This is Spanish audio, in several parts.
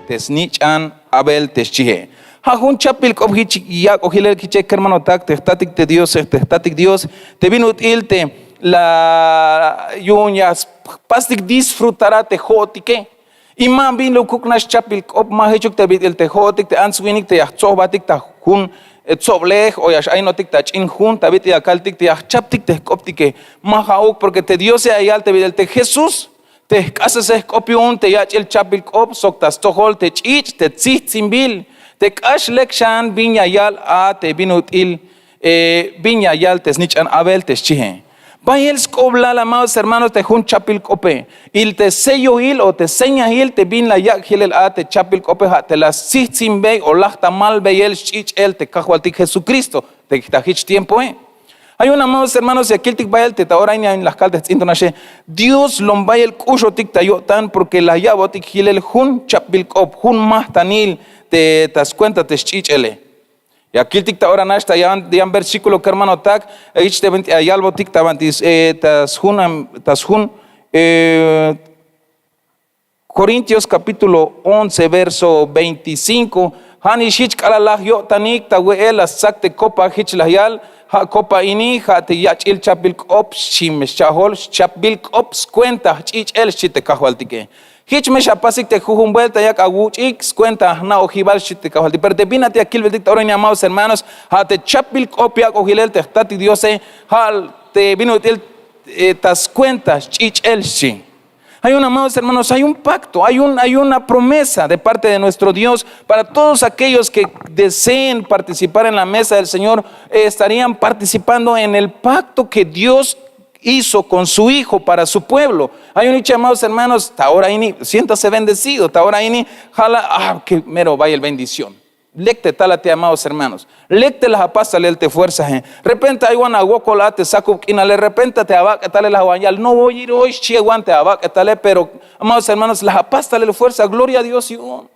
tesnichan Abel teschihe. Hajun chapil kobhich yak ohilel kiche hermano tak tehtatik te Dios te vino util la yunyas pastik disfrutará te jotike. Y man bin lo kuknash chapil kob mahechuk te bit el te jotik te answinik te yachzobatik ta hun etzoblej o yash ainotik ta chin hun tabit yakaltik te yachaptik te koptike mahauk porque te Dios se ayal te bit el te Jesús te casas es copión te yach el chapil kob soktas tohol te chich te tzit simbil te kash lekshan bin ayal a te binut il bin ayal te snichan Abel te chihe. Bayel skobla la amados hermanos te jun chapil kope. Il te sello il o te seña il te bin la yak hilel a te chapil kope ha te la sitzin bey o lachta mal beyel chich el te kahualtik Jesucristo te kitahich tiempo Hay un amados hermanos y aquel tik bayel te ahora en las caldes intonashe Dios lombayel kusho tik tayotan porque la yabotik hilel jun chapil kop jun mahtanil te tas cuenta te chich ele. Y aquí el tic ahora nasta ya un versículo que hermano tak each te venti ayalbo tic tabantis tas hun Corintios capítulo 11 verso 25 hani shich kalalach yo tanik ta we el sakte copa hich lahyal ha copa ini ha te yachil chapil op shim shahol chapil op cuenta chich el shite kahwaltike Hich me shapasik te jujun vuelta ya kaguchix cuenta na ojibal shite kajalti. Pero te vinate aquí el bendito ahora, amados hermanos, ha te chapil copia cojilel te estati diose, hal te vino el tas cuentas chich el shi. Hay un, amados hermanos, hay un pacto, hay una promesa de parte de nuestro Dios para todos aquellos que deseen participar en la mesa del Señor, estarían participando en el pacto que Dios hizo con su hijo para su pueblo. Hay un dicho, amados hermanos, taoraini, siéntase bendecido, taoraini, jala, que mero vaya el bendición. Lecte talate, amados hermanos. Lecte las apasta, lelte fuerza. Repente hay una guacolate, saco quina, le repente te abaca, tale la guanyal. No voy a ir hoy, chieguante, abaca, tale, pero, amados hermanos, las apasta, le fuerza, gloria a Dios y un.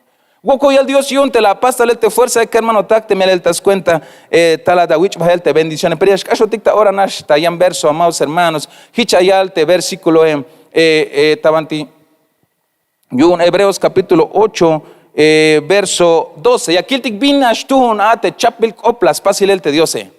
Woko y al Dios y un te la pasta le te fuerza que hermano tak te me le tas cuenta talata wich bahel te bendiciones pero es caso ticta ora nash tayan verso amados hermanos hichayal te versículo tabanti yun Hebreos capítulo 8 verso 12 y aquí el tic binash tun ate chapil oplas pasilel te diose.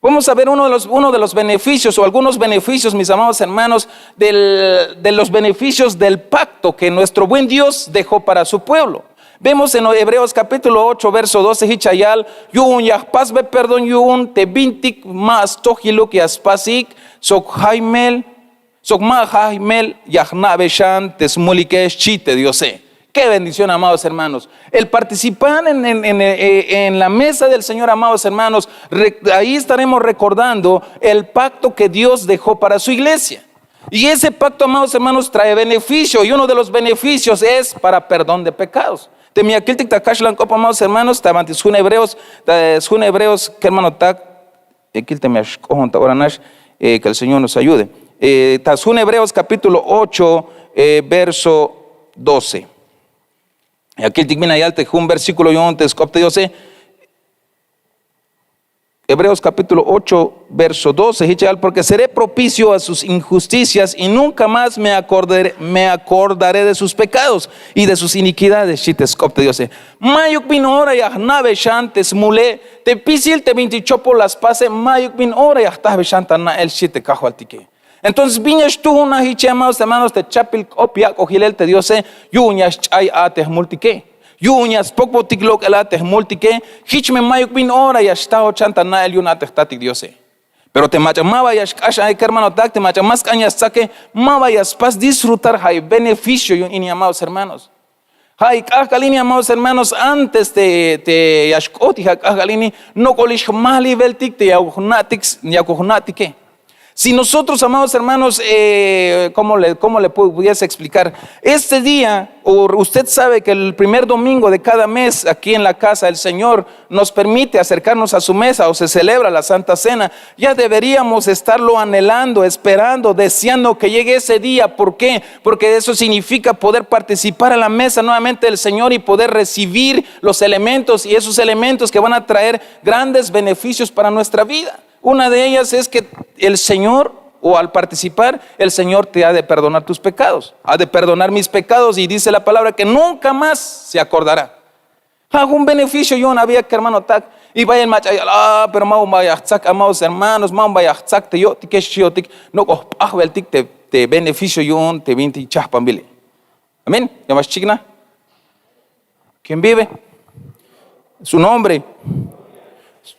Vamos a ver uno de los beneficios o algunos beneficios, mis amados hermanos, de los beneficios del pacto que nuestro buen Dios dejó para su pueblo. Vemos en Hebreos capítulo 8, verso 12, Hichayal, yun yahpas be perdón yun te bintik mas tohiluk yaspasik sok ma jaimel yahna beshan tesmulikesh chite diose. Qué bendición, amados hermanos. El participar en la mesa del Señor, amados hermanos, ahí estaremos recordando el pacto que Dios dejó para su iglesia. Y ese pacto, amados hermanos, trae beneficio y uno de los beneficios es para perdón de pecados. Te mi aquel tiktakashlan copa, amados hermanos, tabantis jun hebreos, que hermano tak, aquel te me ashkohon taoranash, que el Señor nos ayude. Tas jun Hebreos capítulo 8, verso 12. Y aquel tikmina yalte jun versículo yontes copte diose. Hebreos capítulo 8, verso 12, porque seré propicio a sus injusticias y nunca más me acordaré de sus pecados y de sus iniquidades. Chitescopte Dios. Mayuk bin ora y ahnave shantes mule, te pisil te vintichopo las pase, mayuk bin ora y ahtave shantana el chite cajo altique. Entonces viñas tú una hiche, amados hermanos, te chapil opia cogilel te diose, yuñas chay ates multique. Yuñas poco tiklok elates multique, hichme mayuk bin ora y astao chantana el yunates tatik diose. Pero te machamaba yash kasha hay hermano tak, te machamas cañas saque, maba yaspas disfrutar hay beneficio y amados hermanos. Hay kakalini, amados hermanos, antes te yashkoti kakalini, no kolish mali veltik te yakuhnatike. Si nosotros, amados hermanos, ¿cómo le pudiese explicar? Este día, usted sabe que el primer domingo de cada mes aquí en la casa del Señor nos permite acercarnos a su mesa o se celebra la Santa Cena. Ya deberíamos estarlo anhelando, esperando, deseando que llegue ese día. ¿Por qué? Porque eso significa poder participar a la mesa nuevamente del Señor y poder recibir los elementos y esos elementos que van a traer grandes beneficios para nuestra vida. Una de ellas es que el Señor o al participar, el Señor te ha de perdonar tus pecados, ha de perdonar mis pecados, y dice la palabra que nunca más se acordará. Algún beneficio yo no había que hermano tac, y vaya el macho, pero mau vaya tac, amados hermanos, mau vaya tac, te yo, que yo, no, el tic, te beneficio yo, te vinti chapambile. Amén. ¿Llamas chigna? ¿Quién vive? Su nombre.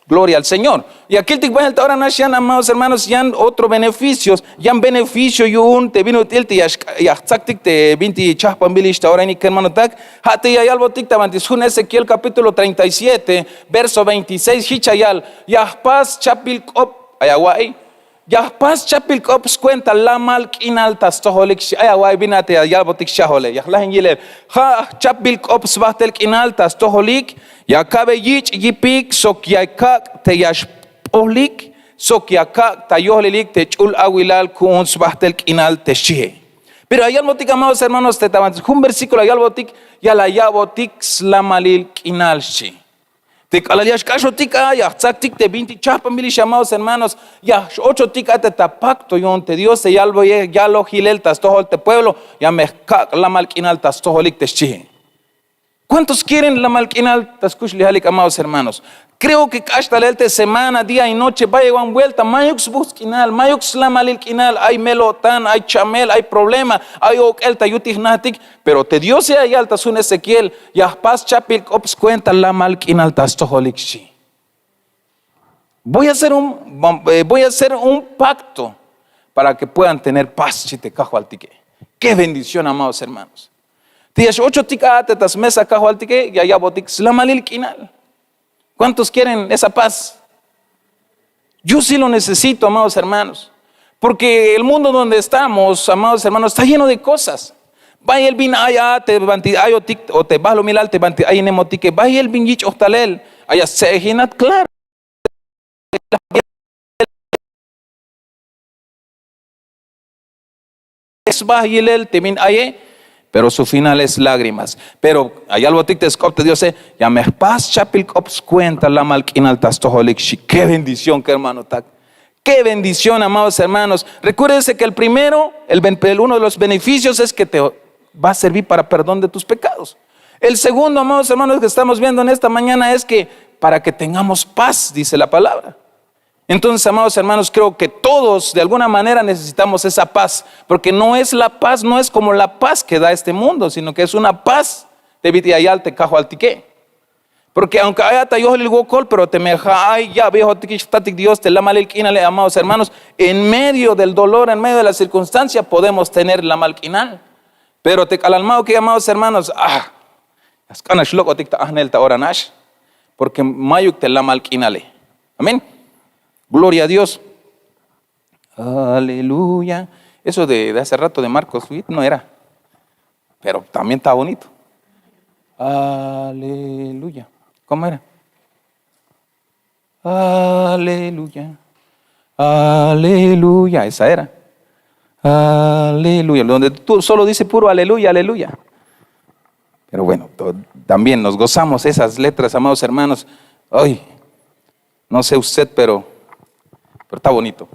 Gloria al Señor. Y aquí el ahora nashan, amados hermanos, ya otros beneficios, ya beneficio y un te vino tilti ya tzaktik te vinti chapambilish ahora ni hermano tak hate ya algo tik tabantis un Ezequiel capítulo 37 verso 26 hichayal ya pas chapil op ayawai ya pas chapil op cuenta la mal kinal tastoholik ayawai binate ya algo tik shahole ya la hingile ha chapil op sbahtel kinal tastoholik ya cabe yich yipik sokyaka te yash olik sokyaka tayohlik te chul aguilal kun sbahtel kinal te shie. Pero hay algo tic, amados hermanos, te taban un versículo hay algo tic ya la yabotik slamalil kinal shi. Te calalias cacho tic ya tzaktik te 20 chapamili amados hermanos ya 8 tic ate tapacto yon te Dios te yalbo ya lo hilel tas todo te pueblo ya me la mal kinal tas toholik te shie. ¿Cuántos quieren la malquinal? Amados hermanos. Creo que hasta la semana, día y noche, vaya en vuelta. Mayux busquinal, mayux la malquinal. Hay melotán, hay chamel, hay problema. Hay okelta yutignatic. Pero te dio sea y alta sun Ezequiel. Ya pas chapil ops cuenta la malquinal tastoholikshi. Voy a hacer un pacto para que puedan tener paz. Chitecajo altique. Qué bendición, amados hermanos. Tienes 8 ticas mesa cajo altique y allá botic slamalil kinal. ¿Cuántos quieren esa paz? Yo sí lo necesito, amados hermanos, porque el mundo donde estamos, amados hermanos, está lleno de cosas. Vaya el bin allá te banti ayo tic o te balo milal te banti ay nemotique vaya el bin yich octalel allá se ginat claro. Es bajilel te bin aye. Pero su final es lágrimas. Pero allá algo tic te escopte Dios ya me pas chapil cops cuenta la malquinal tastoholik shi. Qué bendición, que hermano tac. Qué bendición, amados hermanos. Recuérdense que uno de los beneficios es que te va a servir para perdón de tus pecados. El segundo, amados hermanos, que estamos viendo en esta mañana es que para que tengamos paz, dice la palabra. Entonces, amados hermanos, creo que todos de alguna manera necesitamos esa paz, porque no es la paz, no es como la paz que da este mundo, sino que es una paz de vitiayal te cajo altique. Porque aunque haya tayo el gokol, pero te me ay ya viejo tikistatik Dios te la malquinale, amados hermanos, en medio del dolor, en medio de la circunstancia podemos tener la malquinal. Pero te calalmao que, amados hermanos, las canas loco tikta ahnel ta oranash, porque mayuk te la malquinale. Amén. Gloria a Dios. Aleluya. Eso de hace rato de Marcos no era, pero también está bonito. Aleluya. ¿Cómo era? Aleluya. Aleluya. Esa era. Aleluya. Donde tú solo dice puro aleluya, aleluya. Pero bueno, también nos gozamos esas letras, amados hermanos. Ay, no sé usted, pero está bonito.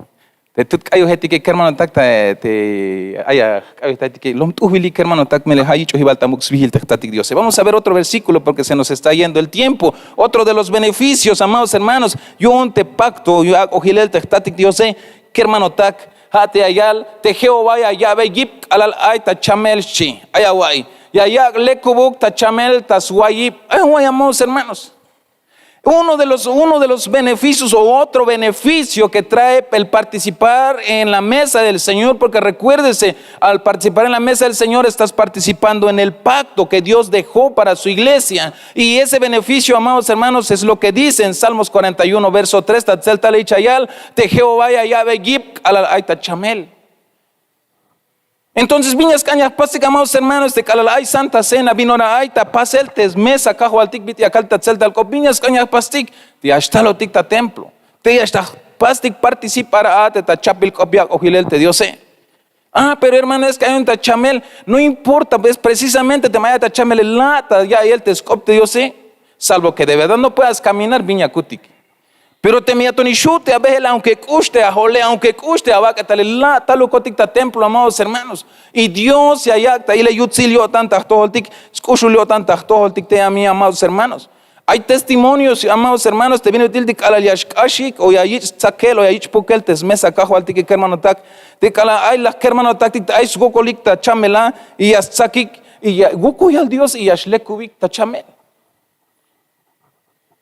Te cayo gente que hermano tacta te haya que lo tuhili que hermano tac me le ha dicho hibaltamux vigil tactatic Dios. Vamos a ver otro versículo porque se nos está yendo el tiempo. Otro de los beneficios, amados hermanos, yo te pacto, yo ojilel tactatic Dios, que hermano tac hate ayal te Jehová ya ve yip alal ay ta chamel chi ayawai ya ya lekubuk ta chamel ta swayip ay amados hermanos. Uno de los beneficios o otro beneficio que trae el participar en la mesa del Señor, porque recuérdese, al participar en la mesa del Señor estás participando en el pacto que Dios dejó para su iglesia. Y ese beneficio, amados hermanos, es lo que dice en Salmos 41, verso 3, Tatzel Talei Chayal, te Jehová ya ve gip al aita chamel. Entonces, viñas cañas, pase, amados hermanos, de calalay santa cena, vino na aita, pasel tes mesa, cajo altic, viti acalta tzel tal cop, viñas cañas pastic, te hasta ticta templo, te hasta pastic participar a te tachapil copia ojilel te Dios. Pero hermano, es que hay un tachamel, no importa, pues precisamente te maya tachamel el lata, ya él te escopte Dios, salvo que de verdad no puedas caminar, viña cutic. Pero te mía Tony chute a veces aunque custe, a jole, aunque custe, a vaca, tal coticta templo, amados hermanos. Y Dios se ayacta, y le yutzilio tantas toholtic, escuchulio tantas toholtic te a mí, amados hermanos. Hay testimonios, amados hermanos, te viene util de kalayashkashik, o yayich tzakel, o yayich pukel, te mesa cajo al tique hermano tak, te cala, ay la hermano tak, ay su gocolicta chamela, y as tzakik, y ya goco y al Dios, y ashlekubik ta chamel.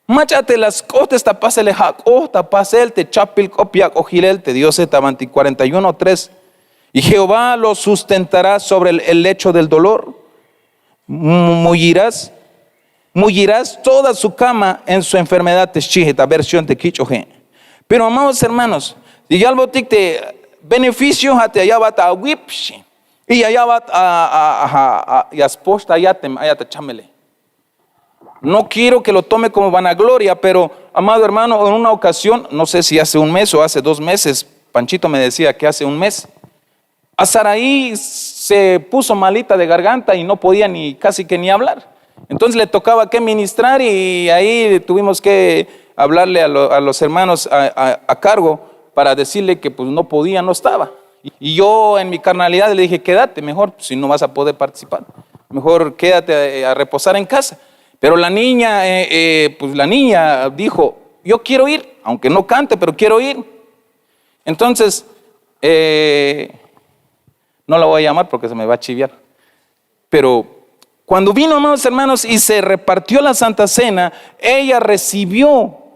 Machate las costas tapasele jaco, tapasel te chapil copiac ojilel, te Dios etabanti 41:3. Y Jehová lo sustentará sobre el lecho del dolor. Mullirás toda su cama en su enfermedad te chijeta, versión te quichoje. Pero amados hermanos, y ya algo te beneficio hate allá va a wipshi. Y allá va a yasposta allá te chamele. No quiero que lo tome como vanagloria, pero amado hermano, en una ocasión, no sé si hace un mes o hace 2 meses, Panchito me decía que hace un mes, a Saraí se puso malita de garganta y no podía casi que ni hablar. Entonces le tocaba que ministrar y ahí tuvimos que hablarle a los hermanos a cargo para decirle que pues no podía, no estaba. Y yo en mi carnalidad le dije, quédate mejor, si no vas a poder participar, mejor quédate a reposar en casa. Pero la niña dijo, yo quiero ir, aunque no cante, pero quiero ir. Entonces, no la voy a llamar porque se me va a chiviar. Pero cuando vino, amados hermanos, y se repartió la Santa Cena, ella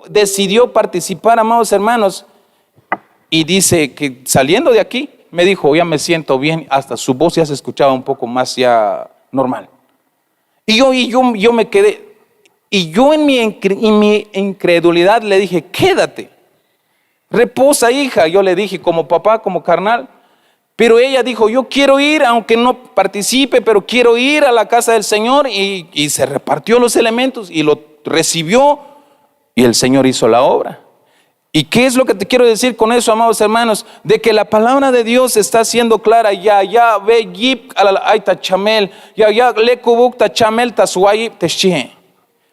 decidió participar, amados hermanos, y dice que saliendo de aquí, me dijo, ya me siento bien, hasta su voz ya se escuchaba un poco más ya normal. Y yo me quedé, y yo en mi incredulidad le dije, quédate, reposa hija, yo le dije como papá, como carnal, pero ella dijo, yo quiero ir, aunque no participe, pero quiero ir a la casa del Señor, y se repartió los elementos, y lo recibió, y el Señor hizo la obra. ¿Y qué es lo que te quiero decir con eso, amados hermanos? De que la palabra de Dios está siendo clara. Ya ve yip aita chamel, ya le kubuk ta chamel ta suayip te shie.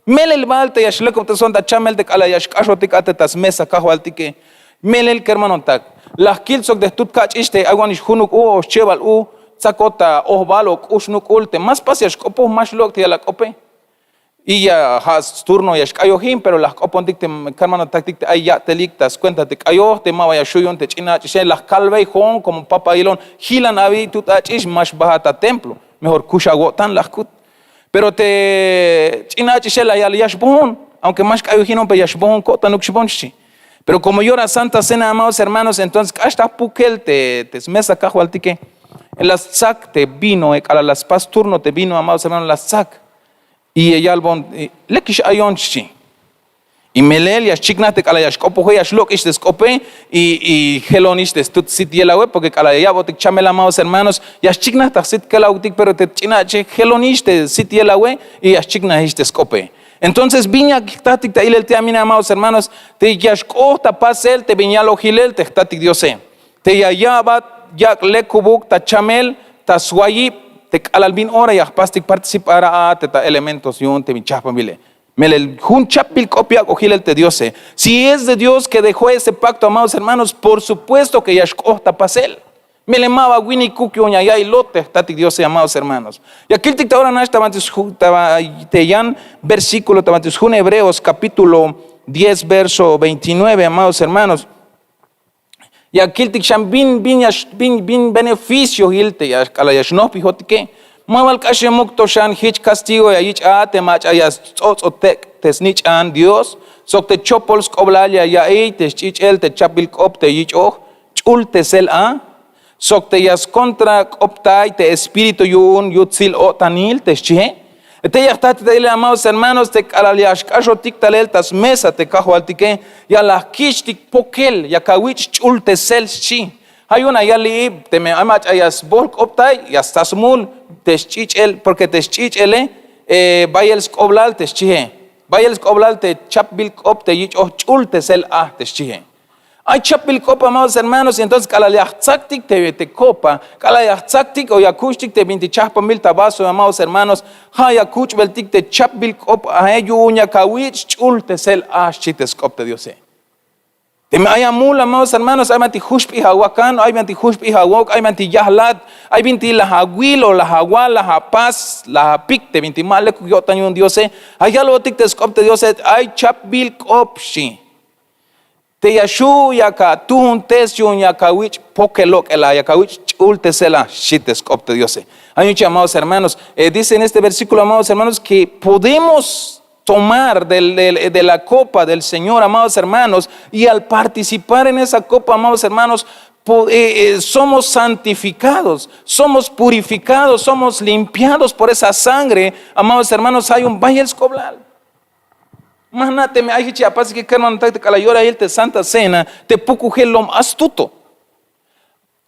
Melel balte ya shlekub te son ta chamel de kala ya shkasho tik ate tas mesa kajo altike. Melel kermanon tak. Las kilsok de tut kach iste agwanish hunuk o cheval sakota balok ushnuk ulte. Más pasias kopo más lok te la kope. Y ya has turno ya shkayohim, pero las copontic hermano tactic ay ya te lictas cuéntate kayo te mava ya shuyon te china chishe las calve hon como papa ilon hilan abi tu tachish más bajata templo mejor kushagotan las kut pero te china chishe la ya yashbon aunque más kayohino pe yashbon kota nukshbonchi. Pero como yo era Santa Cena, amados hermanos, entonces hasta pukel te mesa cajo altique en las sac te vino a las pas turno te vino, amados hermanos, las sac. Y ella albon lekish ayonchi y melel ya chignate kala ya skopo ya shlok is skope y helonish de stut sit yela we porque kala ya botik chamela, amados hermanos, ya chignata sit kala utik pero te china che helonish de sit yela we y ya chigna is de skope. Entonces viña tatik ta ilel te amina, amados hermanos, te yashko ta pasel te viña lo hilel te tatik diose te ya bat ya lekubuk ta chamel ta suayip te alalbin ora ya pastik participara a teta elementos yun te vinchapa mile melel jun chapil copia cogile te diose. Si es de Dios que dejó ese pacto, amados hermanos, por supuesto que yashkota pasel mele mava wini kuki oña ya ilote tati diose, amados hermanos. Y aquí el ahora no estaba te yan versículo tabantes jun Hebreos capítulo 10 verso 29, amados hermanos. Y aquí el tikshan bin beneficio hilte ya kala ya shno pijotike maval kashe mukto shan hich castigo ya ich ate mach ayas tek tesnich an Dios sok te chopols koblalia ya te chichel te chapil kop te ich chul te sel a sok te yas contra optai te espíritu yun yutzil o tanil te che te ya está te amados hermanos te kalaliash kasho tik talel tas mesa te kajo altique ya la kishtik pokel ya kawich chul te sel chi hay una ya li te me amach ayas bolk optai ya stasmul te chichel porque te chichele bayels koblal te chihe bayels koblal te chapbil kop te ich chul te sel a te chihe. Hay chapil copa, amados hermanos, y entonces kalayachtzaktik te copa, kalayachtzaktik o yakushtik te 20,000 tabazo, amados hermanos, hayakuchbeltik te chapil copa, ayuña kawich chul te sel ashchites cop te diose. Te me ayamul, amados hermanos, hay manti hushpi hawakan, hay manti hushpi hawok, hay manti yahlat, hay binti la haguilo, la hawa, la hapaz, la hapik, te binti male kuyotan yun Diose, hay algo tik te skopte Diose, hay chapbil kopshi. Te yashu yaka tuhun tes yun yaka wich pokelok ela yaka wich ultesela shites kopte Diose. Hay muchos amados hermanos, dice en este versículo, amados hermanos, que podemos tomar de la copa del Señor, amados hermanos, y al participar en esa copa, amados hermanos, somos santificados, somos purificados, somos limpiados por esa sangre, amados hermanos. Hay un valle escoblal. Imagínate, me hay chiapas que hermano te calayora y te santa cena, te pucuje lo astuto.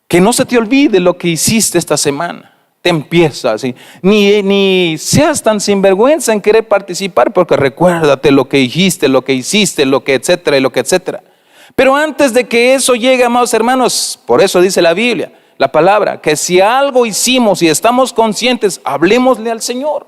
Que no se te olvide lo que hiciste esta semana. Te empieza así, ni seas tan sinvergüenza en querer participar, porque recuérdate lo que dijiste, lo que hiciste, lo que etcétera y lo que etcétera. Pero antes de que eso llegue, amados hermanos, por eso dice la Biblia, la palabra, que si algo hicimos y estamos conscientes, hablemosle al Señor,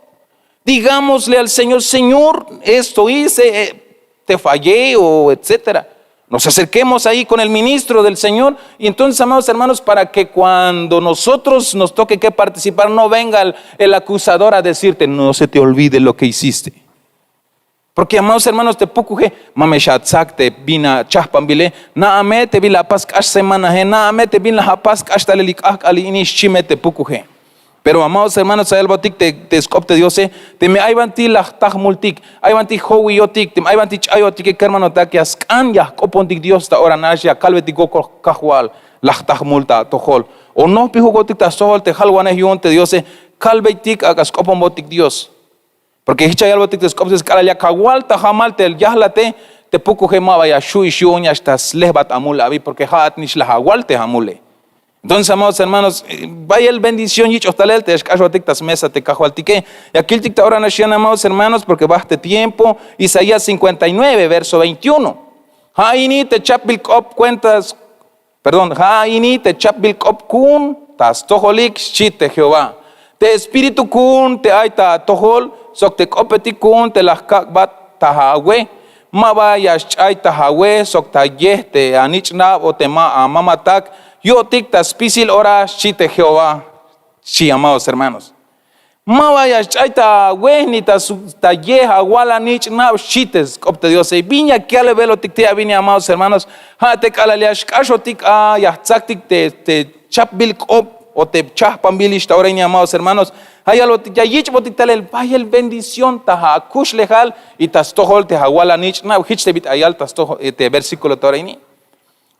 digámosle al Señor, Señor, esto hice, te fallé o etcétera. Nos acerquemos ahí con el ministro del Señor y entonces, amados hermanos, para que cuando nosotros nos toque que participar, no venga el acusador a decirte, no se te olvide lo que hiciste. Porque, amados hermanos, te pukuje, mameshatzak te vina chahpambile, naame te vila paskash semana, naame te vila hapaskash talelikak ali inish chime te pukuje. Pero, amados hermanos, hay algo te escopte Dios, te me ayvanti la tahmultik, ayvanti howiyotik, te me ayvanti chayotik, que hermano ta que ascan ya copontik Dios ta ora nasya calveti goko kahual la tahmulta tohol. O no pijugotik ta sohol te halwanes yonte Dios, calvetik agas copombotik Dios. Porque hicha algo te escopte escala ya kahual ta hamal te yahlate te puku gemaba ya shui shuonya estas lehbat amula vi porque hat nish la hahual te hamule. Entonces, amados hermanos, vaya el bendición y chostalel te escaso tictas mesa te cajo al tique. Y aquí el ticta ahora nació, amados hermanos, porque baste tiempo. Isaías 59, verso 21. Haini te chapbil kop cuentas, perdón, haini te chapbil kop kun tas toholik shite Jehová. Te espíritu kun te aita tohol, sok te kopeti kun te las kakbat tahahwe. Ma vayas chay tahahwe, sok ta yeh te anichna o te ma amamatak. Yo ticta spisil ora shite Jehová, sí, amados hermanos. Ma vaya chaita ni ta yeha wala nich na shites opte Dios. Y viña que ale velo tictea viña, amados hermanos. Ha te calaliash kasho tic a ya tzaktik te chapbil op o te chapambilish ta ora amados hermanos. Hay algo ya yich botital el vaya el bendición ta ha kush lejal y tas tohol te hawala nich na hich te bit ayal tas toho te versículo ta ora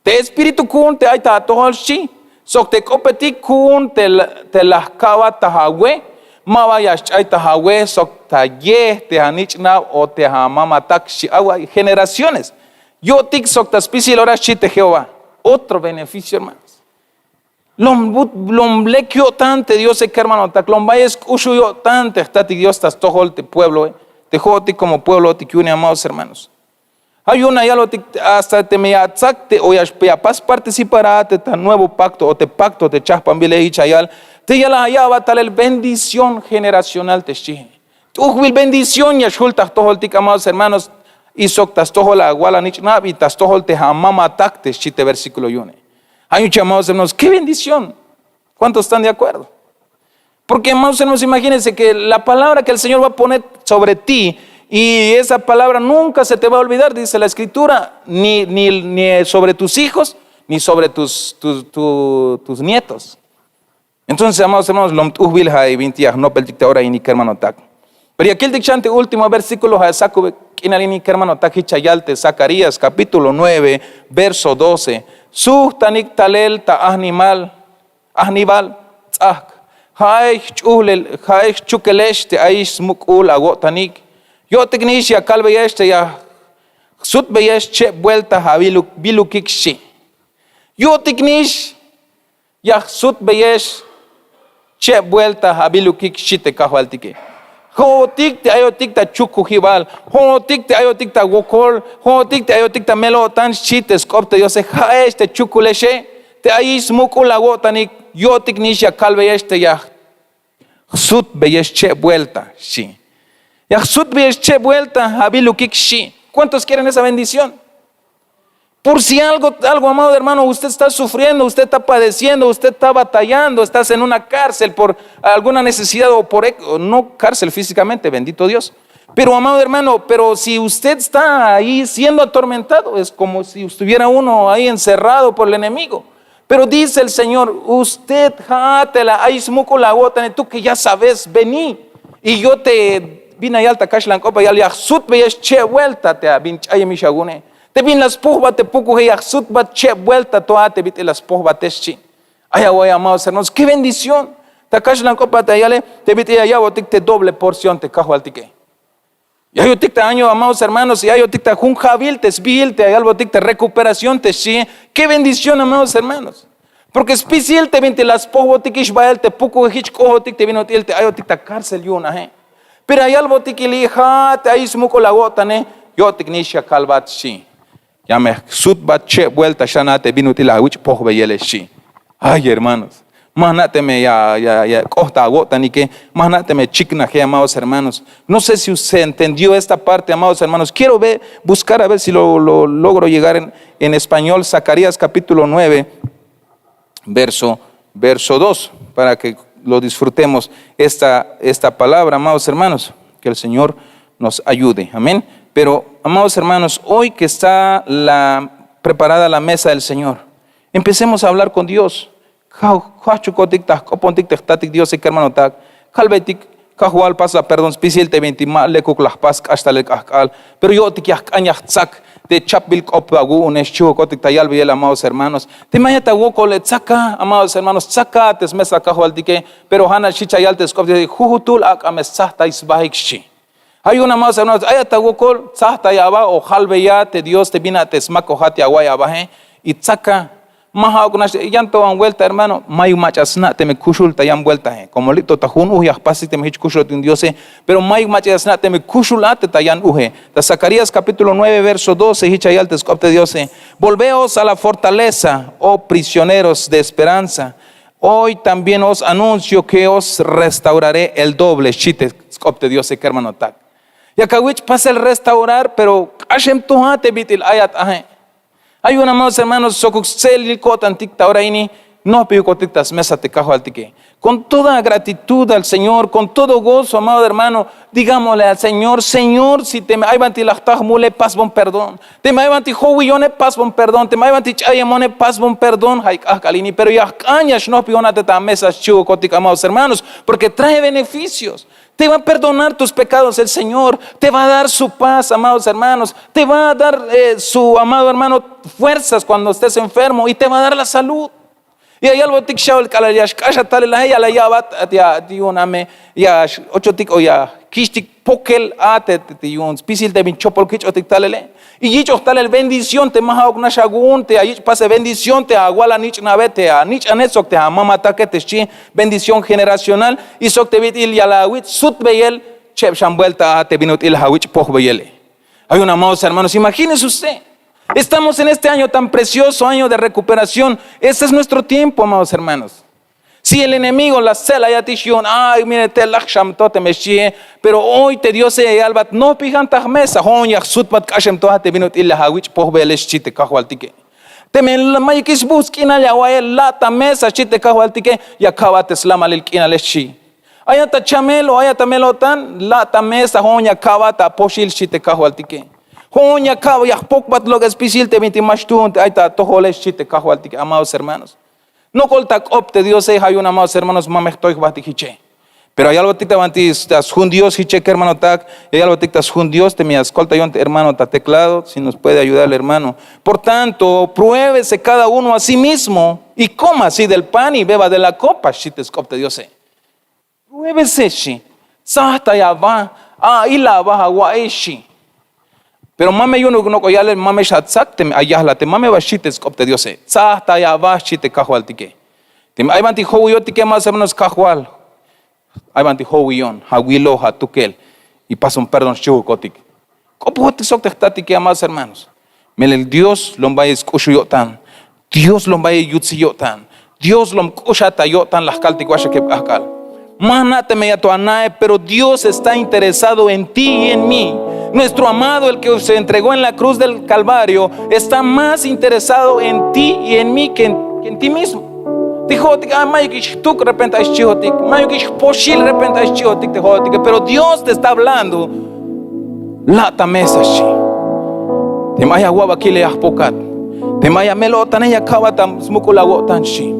te espíritu kun te aita tohol shi, sok te kopeti kun te las kaba tahahwe, ma vayas chay tahahwe, sok ta ye te hanichna o te hamamatak shi agua generaciones. Yo tik sok ta spisil ora shi te Jehová. Otro beneficio, hermanos. Lomblekio tante Dios que hermano, ta clombayes ushuyo tante estati Dios tas tohol te pueblo, te joti como pueblo te kiune, amados hermanos. Hay una ya lo hasta te me atzakte o ya pas participará de tan nuevo pacto o te pacto de chaspambile y chayal te ya la haya va tal el bendición generacional te chi tu vil bendición ya shultas tohol tik, amados hermanos, y soktas tohol aguala nich nabi tas tohol te hamama takte chite versículo 1. Hay muchos, amados hermanos, qué bendición. ¿Cuántos están de acuerdo? Porque, amados hermanos, imagínense que la palabra que el Señor va a poner sobre ti, y esa palabra nunca se te va a olvidar, dice la Escritura, ni sobre tus hijos, ni sobre tus nietos. Entonces, amados hermanos, no ahora ni hermano tak. Pero aquí el dictante último versículo de Zacarías capítulo 9, verso 12. Suhtanik talel ta ahnibal tzak. Haich chukelesh te aish mukul agotanik. Yo tecnish ya calveyesh ya sut beyesh che vuelta a bilukikshi. Yo tecnish ya sut beyesh che vuelta a bilukikshi te kahualtike. Hotik te ayotik ta chukujibal. Hotik te ayotik ta wokol. Hotik te ayotik ta melo tan chites kopte yo se haesh te chukuleshe. Te aish mukul agotanik. Yo tecnish ya calveyesh ya sut beyesh che vuelta shi. ¿Cuántos quieren esa bendición? Por si algo, amado hermano, usted está sufriendo, usted está padeciendo, usted está batallando, estás en una cárcel por alguna necesidad o no cárcel físicamente, bendito Dios. Pero amado hermano, pero si usted está ahí siendo atormentado, es como si estuviera uno ahí encerrado por el enemigo. Pero dice el Señor, usted, tú que ya sabes, vení. Y yo te vine ahí alta kashlan copa y al yahsut veis che vuelta te vinchaya mi shagune. Te vin las puhba te puku he yahsut va che vuelta toa te vite las puhba teschi. Ay, voy amados hermanos, qué bendición. Ta kashlan copa te yale te vite ya botik te doble porción te cajo altique. Ya yo ticta año, amados hermanos, ya yo ticta junjabil te sbil te algo ticta recuperación te shi. Qué bendición, amados hermanos. Porque especial te vinte las puhba tikish bael te puku hich cojo te vino te ayo ticta cárcel yuna Pero hay algo tikilija te ahí smuko la gota yo tiknisha kalbat shi. Ya me sutbat che vuelta shana te vino la wich pohbe yele shi. Ay, hermanos, manáteme ya costa gota ni que manáteme chikna que amados hermanos. No sé si usted entendió esta parte, amados hermanos. Quiero buscar a ver si lo logro llegar en español. Zacarías capítulo 9, verso 2, para que lo disfrutemos esta palabra, amados hermanos. Que el Señor nos ayude, amén. Pero, amados hermanos, hoy que está preparada la mesa del Señor, empecemos a hablar con Dios. Dios hermano tak, kalbetik kahual pasa perdón especial te 20 mal le kuk las pas hasta le kahkal, pero yo te kiakanyak tsak de chapbil kopagu uneschu kotik tayal biel, amados hermanos. Te mayata woko le tsaka, amados hermanos, tsaka tes mesa kahual dike, pero hana chichayal tes kop de juhutul ak amesahta isbahikshi. Hay una, amados hermanos, ayata woko tsahta yaba o halbeya te Dios te vina tes makohati aguayabaje y tsaka maha kunash yanto an vuelta, hermano, mayu machasna te me kushul tayam vuelta como lito tajun uhi pasi te me hich kushul tin Dios, pero mayu machasna te me kushul ate tayan uhe. Ta Zacarías capítulo 9 verso 12 hichayal te scopte Dios. Volveos a la fortaleza, oh prisioneros de esperanza. Hoy también os anuncio que os restauraré el doble. Chite scopte Dios que hermano tak. Y acá wich pasa el restaurar, pero Hashem tuhate bitil ayat ahe. Hay una, amados hermanos, sokuxel kotantik ahora ini no pido cotitas mesa te cajo al tique. Con toda gratitud al Señor, con todo gozo, amado hermano, digámosle al Señor, Señor, si te me ayvanti lachtah mule pas bon perdón, te me ayvanti howiyone pas bon perdón, te me ayvanti chayamone pas bon perdón, kalini, pero ya cañas no piona te ta mesa chivo cotic, amados hermanos, porque trae beneficios. Te va a perdonar tus pecados el Señor, te va a dar su paz, amados hermanos, te va a dar su, amado hermano, fuerzas cuando estés enfermo y te va a dar la salud. Y hay algo tik shaul kalaliash kasha tal la ya la yabat ya diuname ya ocho tik o ya kishtik pokel ate tiun spisil de binchopol kich otik talele y yicho tal el bendición te maha okna shagun te ayich pase bendición te aguala nich navete a nich anesok te mama takete chi bendición generacional y sok te bitil ya la wit sut beyel chep shambuelta te binut il hawich poh beyele. Hay una, amados hermanos, imagínese usted. Estamos en este año tan precioso, año de recuperación. Este es nuestro tiempo, amados hermanos. Si el enemigo la cela ya tishion, ay, mire te laksham tote meshie, pero hoy te dio se albat no pijan mesa, honya sutbat kashem toate vinut illa hawich pohbeles chite kahwaltike. Temen la mayikis buskina ya wael lata mesa chite kahwaltike ya kawates la malil kina leshi. Ayata chamelo, ayata melotan lata mesa honya kawata poshil chite kahwaltike. Honya kau ya pokbat lo especial te vinti mashtun te aita toholes chite kahwaltike, amados hermanos. No coltac opte Dios hay una, amados hermanos, mamechtoy batichiche. Pero hay algo ticta bantistas jun Dios hiche que hermano tak, hay algo tictas jun Dios te me ascolta yo hermano ta teclado, si nos puede ayudar el hermano. Por tanto, pruébese cada uno a sí mismo y coma así del pan y beba de la copa, chite opte Dios. Pruébese shi. Sahta ya va, ila va hawaeshi. Pero mame yo no coyale mame shatzak te ayahla te mame bashites opte Dios. Sahta ya va chite kahwal tike. Te ayvanti hoyo tike más hermanos kahwal. Ayvanti hoyon, hawilo hatukel y pasa un perdón chukotik. ¿Cómo te sok te tike más hermanos? Mel Dios lomba escucho yo tan. Dios lomba yutsi yo tan. Dios lom kushata yo tan las kaltikwasha que akal. Manate me ya tu anae, pero Dios está interesado en ti y en mí. Nuestro amado, el que se entregó en la cruz del Calvario, está más interesado en ti y en mí que en ti mismo. Pero Dios te está hablando. La tamesa shi. Te maya guaba kile ahpokat. Te maya melotan ella kabatam smukula wotan shi.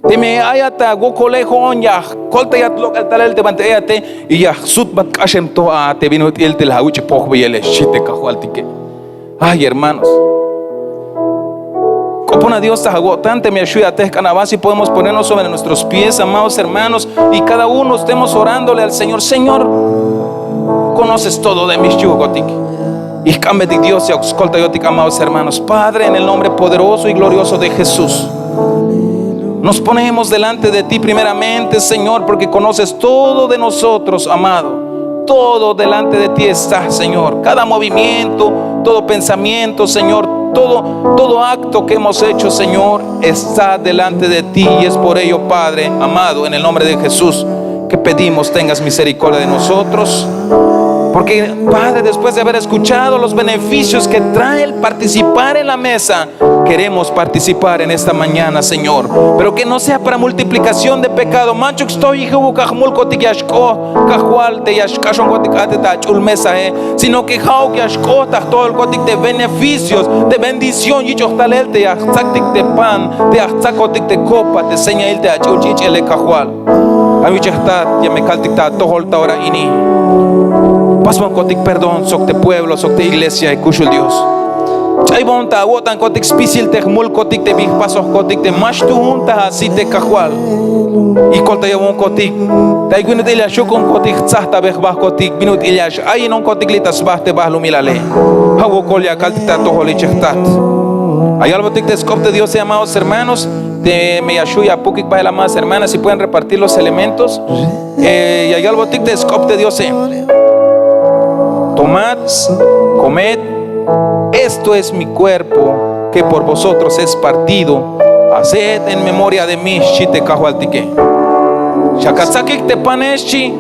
Te me ayata go colejo ya colta ya local talel te banteate y ya sut bat kashem to a te vino el te la uche poj bele shite kahualtique. Ay, hermanos. Copona Dios tajagotante me ayuda a tescanabas y podemos ponernos sobre nuestros pies, amados hermanos, y cada uno estemos orándole al Señor. Señor, conoces todo de mis yugotik. Y cambie de Dios y escolta yotik, amados hermanos. Padre, en el nombre poderoso y glorioso de Jesús, nos ponemos delante de ti primeramente, Señor, porque conoces todo de nosotros, amado. Todo delante de ti está, Señor. Cada movimiento, todo pensamiento, Señor, todo acto que hemos hecho, Señor, está delante de ti. Y es por ello, Padre amado, en el nombre de Jesús, que pedimos tengas misericordia de nosotros. Porque, Padre, después de haber escuchado los beneficios que trae el participar en la mesa, queremos participar en esta mañana, Señor. Pero que no sea para multiplicación de pecado. Sino que todo el cotic de beneficios, de bendición. Y de pan, de copa, de señal de achulchichele cajual. Ya me calticta todo ahora ini. Pasman cotic perdón, soc de pueblo, soc de iglesia y cuyo Dios. Chay bonta, wotan cotic spisil te mul cotic de big pasos cotic de más tu junta así de cajual. Y colta ya un cotic. Te hay de la show con cotic zahta bej baj cotic minut iliash. Ay non cotic litas baste bahlu milale. Hago colia caltita todo lichestat. Hay algo tic de scop de Dios, amados hermanos. De Meyashuya Pukik para las más hermanas, si pueden repartir los elementos. Y hay algo tic de scop de Dios. Tomad, comed, esto es mi cuerpo que por vosotros es partido. Haced en memoria de mí, shite kahualtique. Shakatsakik te paneshi,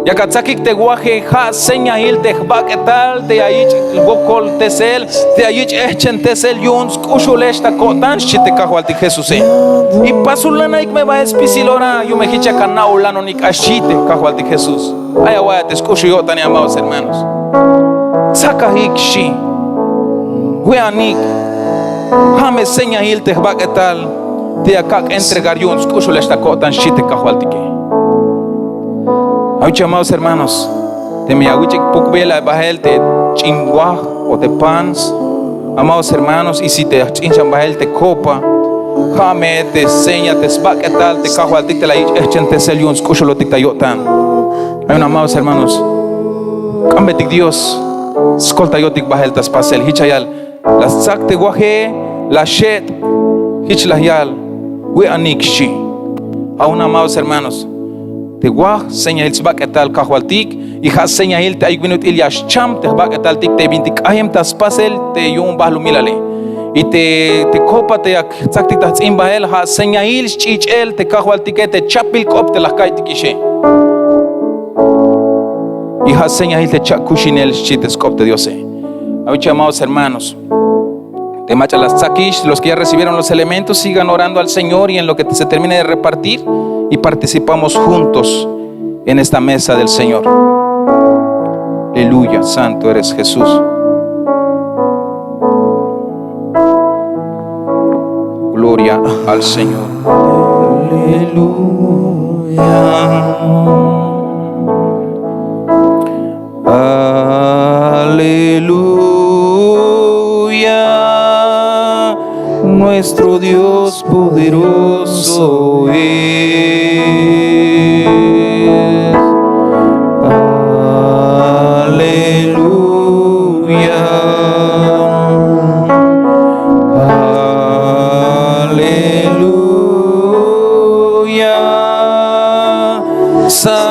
yakatsakik te guaje, ha seña il te baketal, te ayich gokol tesel, te ayich echen tesel yuns, kushuleshta kotan, shite kahualtique Jesús. Y pasulana ik me va a espisilora, yo me hicha canaulano nik ashite kahualtique Jesús. Ay, aguaya, te escucho yo, tan amados hermanos. Sakahik shi, weanik, jame seña il te baketal, te akak entregar yo, escucho le esta cotan shite kahualtique. Ay, amados hermanos, te me aguiche poco vela bajel te chinguaj o te pans, amados hermanos, y si te chinchan bajel te copa, jame te seña te baketal, te kahualtique te la echen te sel yo, escucho lo te tayotan. Hay amados hermanos, cambetik Dios, escolta yotik bajeltas pasel, hichayal, la sakte guaje, la shet, hichlahyal, we anikshi. Aún amados hermanos, te guaj, seña il sbaketal kahualtik, y has seña il te aygunut ilyash cham, te baketal tik te bintik ayem tas pasel, te yun bahlu milale. Y te copa te saktik tas imbahel, has seña il chichel, te kahualtik, te chapil kop, te las kaitikishe. Y señas y te chakushinel chitescop de Dios. Ahorita, amados hermanos, te macha las sakish, los que ya recibieron los elementos, sigan orando al Señor y en lo que se termine de repartir y participamos juntos en esta mesa del Señor. Aleluya, santo eres Jesús. Gloria al Señor. Aleluya. Aleluya, nuestro Dios poderoso es. Aleluya, aleluya, Santo,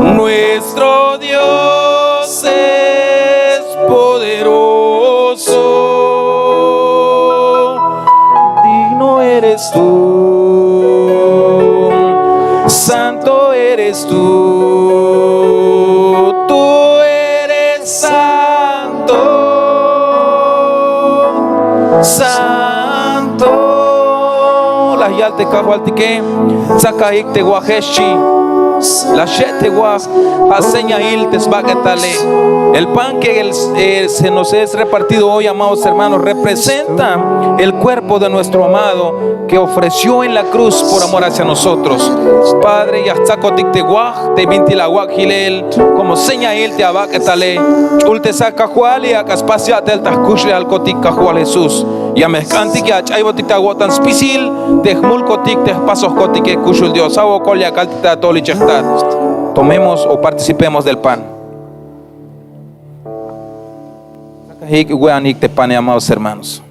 nuestro Dios es eres tú, santo eres tú eres santo, santo. La yalte kahualtique, sakahik te guajeshi. La shete guas aseña iltes bagatale. El pan que se nos es repartido hoy, amados hermanos, representa el cuerpo de nuestro amado que ofreció en la cruz por amor hacia nosotros. Padre, ya sacotic te guaj, te vintila guajilel, como seña ilte abagatale. Ulte saca jual y acaspacia del tascushle al cotic cajual Jesús. Y a mezcanti que achaibotic te aguatan spisil, te mulcotic te pasos cotic que cushul Dios, abo colia caltita tolichesta. Tomemos o participemos del pan. Amados hermanos.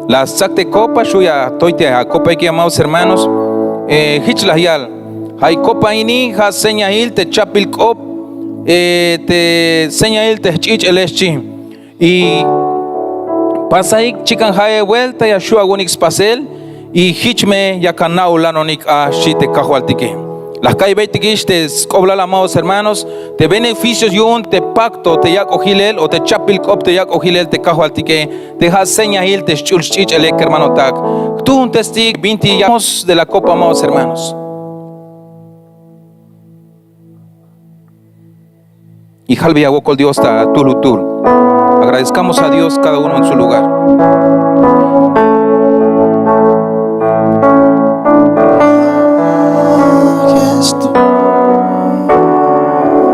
La sacte copa shuya toite a copa que amados hermanos. Hichlahial. Hay copa ini ha seña il te chapil cop. Te seña el te chich el eschi y pasa ahí chican hae vuelta y ashua gonix pasel y hichme ya canau lanonik a shite cajualtique las calle beitikish te cobla la amados hermanos te beneficios y un te pacto te ya cogilel o te chapil cop te ya cogilel te cajualtique te has seña el te chich el hermano tag tú un testigo 20 años de la copa amados hermanos. Y Jalvi Agocol Dios está tulutul. Agradezcamos a Dios cada uno en su lugar.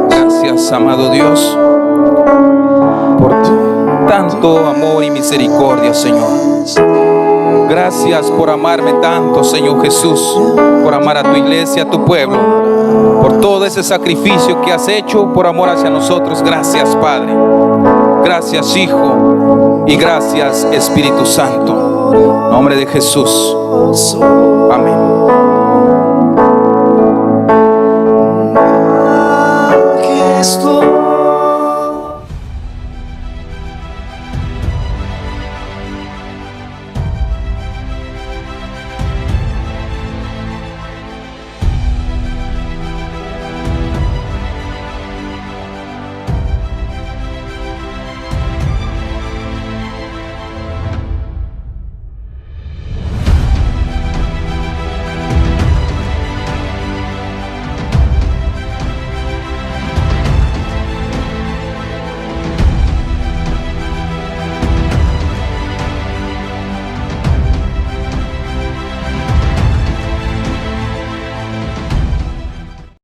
Gracias, amado Dios, por tanto amor y misericordia, Señor. Gracias por amarme tanto, Señor Jesús, por amar a tu iglesia, a tu pueblo, por todo ese sacrificio que has hecho por amor hacia nosotros. Gracias, Padre. Gracias, Hijo. Y gracias, Espíritu Santo. En nombre de Jesús. Amén.